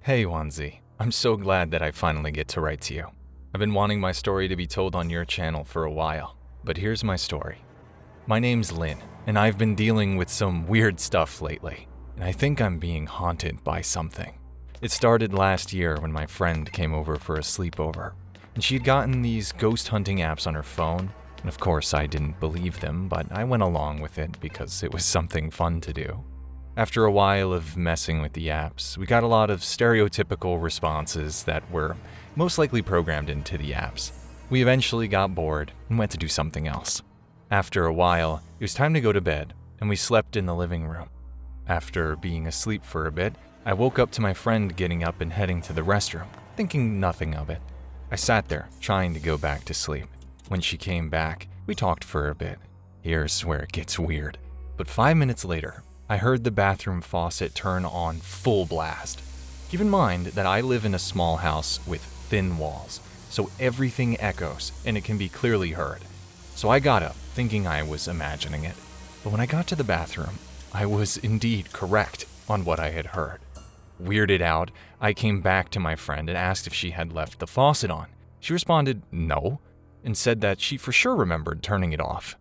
Hey Wanzi, I'm so glad that I finally get to write to you. I've been wanting my story to be told on your channel for a while, but here's my story. My name's Lin, and I've been dealing with some weird stuff lately, and I think I'm being haunted by something. It started last year when my friend came over for a sleepover, and she'd gotten these ghost hunting apps on her phone, and of course I didn't believe them, but I went along with it because it was something fun to do. After a while of messing with the apps, we got a lot of stereotypical responses that were most likely programmed into the apps. We eventually got bored and went to do something else. After a while, it was time to go to bed, and we slept in the living room. After being asleep for a bit, I woke up to my friend getting up and heading to the restroom, thinking nothing of it. I sat there, trying to go back to sleep. When she came back, we talked for a bit. Here's where it gets weird. But 5 minutes later, I heard the bathroom faucet turn on full blast. Keep in mind that I live in a small house with thin walls, so everything echoes and it can be clearly heard. So I got up, thinking I was imagining it. But when I got to the bathroom, I was indeed correct on what I had heard. Weirded out, I came back to my friend and asked if she had left the faucet on. She responded no, and said that she for sure remembered turning it off.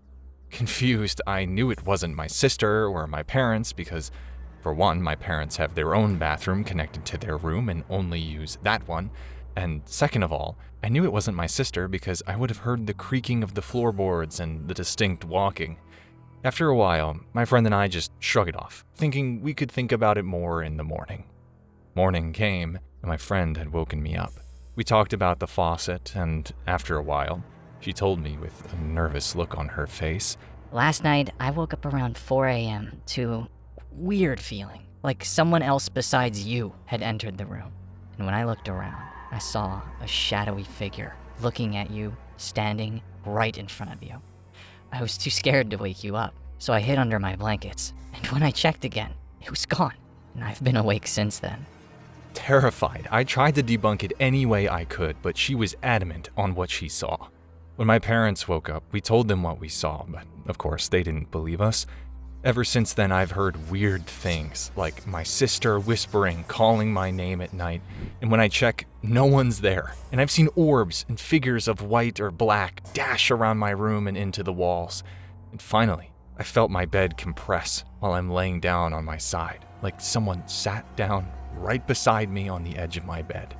Confused, I knew it wasn't my sister or my parents because, for one, my parents have their own bathroom connected to their room and only use that one, and second of all, I knew it wasn't my sister because I would have heard the creaking of the floorboards and the distinct walking. After a while, my friend and I just shrugged it off, thinking we could think about it more in the morning. Morning came, and my friend had woken me up. We talked about the faucet, and after a while, she told me with a nervous look on her face, Last night, I woke up around 4 a.m. to a weird feeling, like someone else besides you had entered the room. And when I looked around, I saw a shadowy figure looking at you, standing right in front of you. I was too scared to wake you up, so I hid under my blankets. And when I checked again, it was gone. And I've been awake since then. Terrified, I tried to debunk it any way I could, but she was adamant on what she saw. When my parents woke up, we told them what we saw, but of course they didn't believe us. Ever since then, I've heard weird things, like my sister whispering, calling my name at night, and when I check, no one's there. And I've seen orbs and figures of white or black dash around my room and into the walls. And finally, I felt my bed compress while I'm laying down on my side, like someone sat down right beside me on the edge of my bed.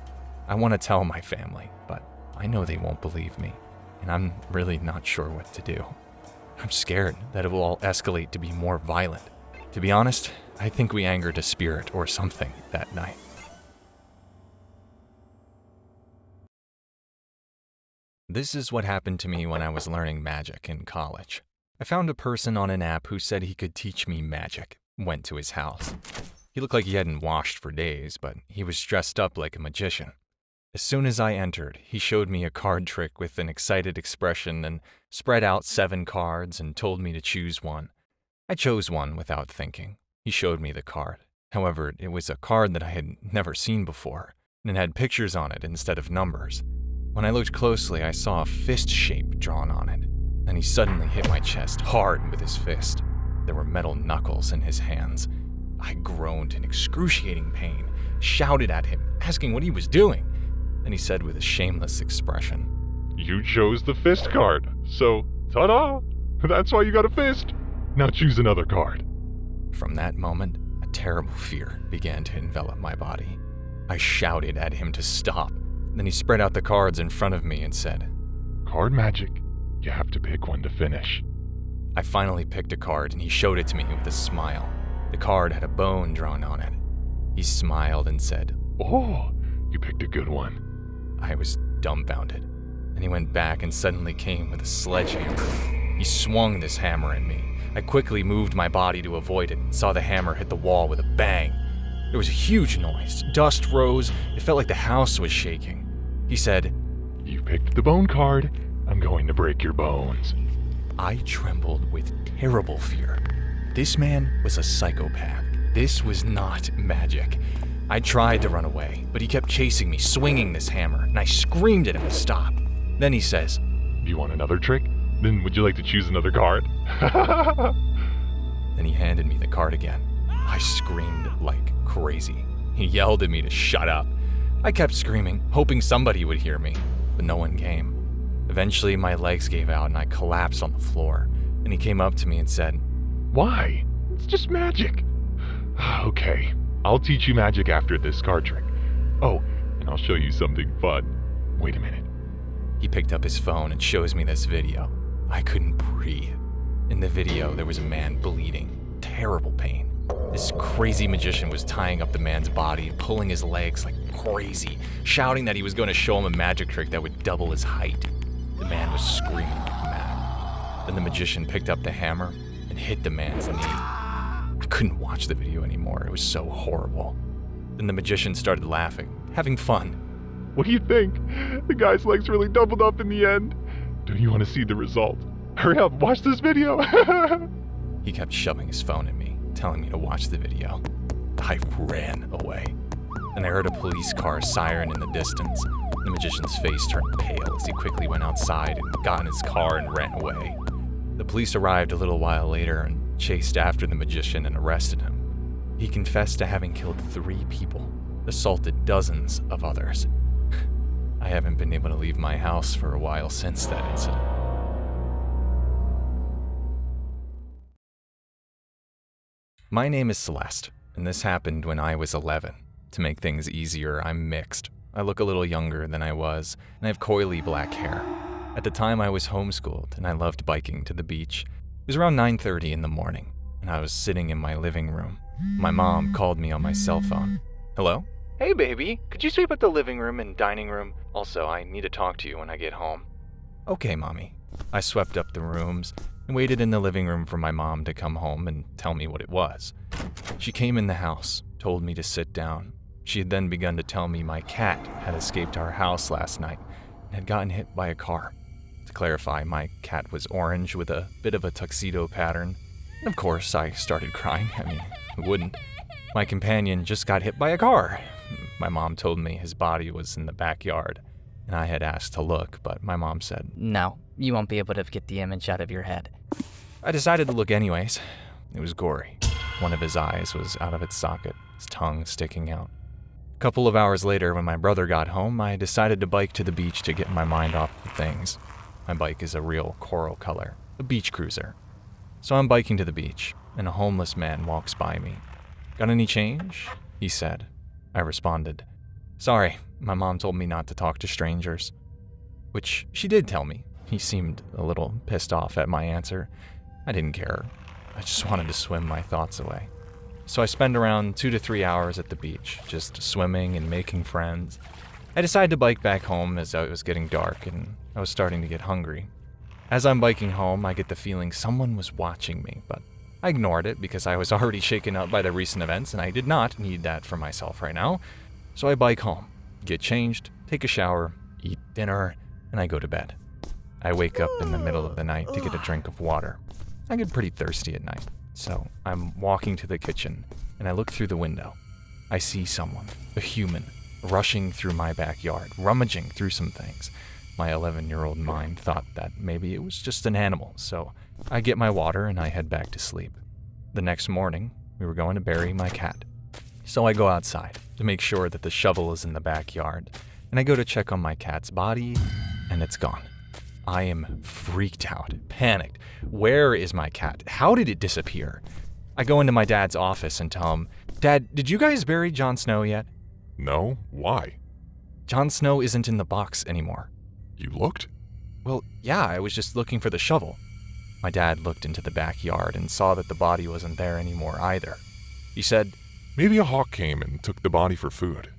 I want to tell my family, but I know they won't believe me. And I'm really not sure what to do. I'm scared that it will all escalate to be more violent. To be honest, I think we angered a spirit or something that night. This is what happened to me when I was learning magic in college. I found a person on an app who said he could teach me magic. Went to his house. He looked like he hadn't washed for days, but he was dressed up like a magician. As soon as I entered, he showed me a card trick with an excited expression and spread out 7 cards and told me to choose one. I chose one without thinking. He showed me the card. However, it was a card that I had never seen before, and it had pictures on it instead of numbers. When I looked closely, I saw a fist shape drawn on it. Then he suddenly hit my chest hard with his fist. There were metal knuckles in his hands. I groaned in excruciating pain, shouted at him, asking what he was doing. Then he said with a shameless expression, You chose the fist card, so ta-da! That's why you got a fist. Now choose another card. From that moment, a terrible fear began to envelop my body. I shouted at him to stop. Then he spread out the cards in front of me and said, Card magic. You have to pick one to finish. I finally picked a card and he showed it to me with a smile. The card had a bone drawn on it. He smiled and said, Oh, you picked a good one. I was dumbfounded. Then he went back and suddenly came with a sledgehammer. He swung this hammer at me. I quickly moved my body to avoid it and saw the hammer hit the wall with a bang. There was a huge noise. Dust rose. It felt like the house was shaking. He said, You picked the bone card. I'm going to break your bones. I trembled with terrible fear. This man was a psychopath. This was not magic. I tried to run away, but he kept chasing me, swinging this hammer, and I screamed at him to stop. Then he says, Do you want another trick? Then would you like to choose another card? Then he handed me the card again. I screamed like crazy. He yelled at me to shut up. I kept screaming, hoping somebody would hear me, but no one came. Eventually, my legs gave out and I collapsed on the floor, and he came up to me and said, Why? It's just magic. Okay, I'll teach you magic after this card trick. Oh, and I'll show you something fun. Wait a minute. He picked up his phone and shows me this video. I couldn't breathe. In the video, there was a man bleeding, terrible pain. This crazy magician was tying up the man's body, pulling his legs like crazy, shouting that he was going to show him a magic trick that would double his height. The man was screaming like mad. Then the magician picked up the hammer and hit the man's knee. I couldn't watch the video anymore. It was so horrible. Then the magician started laughing, having fun. What do you think? The guy's legs really doubled up in the end. Do you want to see the result? Hurry up, watch this video. He kept shoving his phone at me, telling me to watch the video. I ran away. And I heard a police car siren in the distance. The magician's face turned pale as he quickly went outside and got in his car and ran away. The police arrived a little while later and chased after the magician and arrested him. He confessed to having killed 3 people, assaulted dozens of others. I haven't been able to leave my house for a while since that incident. My name is Celeste, and this happened when I was 11. To make things easier, I'm mixed. I look a little younger than I was, and I have coily black hair. At the time, I was homeschooled, and I loved biking to the beach. It was around 9:30 in the morning, and I was sitting in my living room. My mom called me on my cell phone. Hello? Hey, baby, could you sweep up the living room and dining room? Also, I need to talk to you when I get home. Okay, Mommy. I swept up the rooms and waited in the living room for my mom to come home and tell me what it was. She came in the house, told me to sit down. She had then begun to tell me my cat had escaped our house last night and had gotten hit by a car. To clarify, my cat was orange with a bit of a tuxedo pattern. And of course, I started crying. I mean, who wouldn't? My companion just got hit by a car. My mom told me his body was in the backyard, and I had asked to look, but my mom said, No, you won't be able to get the image out of your head. I decided to look anyways. It was gory. One of his eyes was out of its socket, his tongue sticking out. A couple of hours later, when my brother got home, I decided to bike to the beach to get my mind off the things. My bike is a real coral color, a beach cruiser. So I'm biking to the beach, and a homeless man walks by me. Got any change? He said. I responded, Sorry, my mom told me not to talk to strangers. Which she did tell me. He seemed a little pissed off at my answer. I didn't care. I just wanted to swim my thoughts away. So I spent around 2 to 3 hours at the beach, just swimming and making friends. I decided to bike back home as it was getting dark and I was starting to get hungry. As I'm biking home, I get the feeling someone was watching me, but I ignored it because I was already shaken up by the recent events and I did not need that for myself right now. So I bike home, get changed, take a shower, eat dinner, and I go to bed. I wake up in the middle of the night to get a drink of water. I get pretty thirsty at night, so I'm walking to the kitchen and I look through the window. I see someone, a human, rushing through my backyard, rummaging through some things. My 11-year-old mind thought that maybe it was just an animal, so I get my water and I head back to sleep. The next morning, we were going to bury my cat. So I go outside to make sure that the shovel is in the backyard, and I go to check on my cat's body, and it's gone. I am freaked out, panicked. Where is my cat? How did it disappear? I go into my dad's office and tell him, Dad, did you guys bury Jon Snow yet? No? Why? Jon Snow isn't in the box anymore. You looked? Well, yeah, I was just looking for the shovel. My dad looked into the backyard and saw that the body wasn't there anymore either. He said, Maybe a hawk came and took the body for food.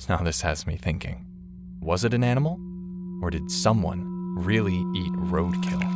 Now this has me thinking. Was it an animal? Or did someone really eat roadkill?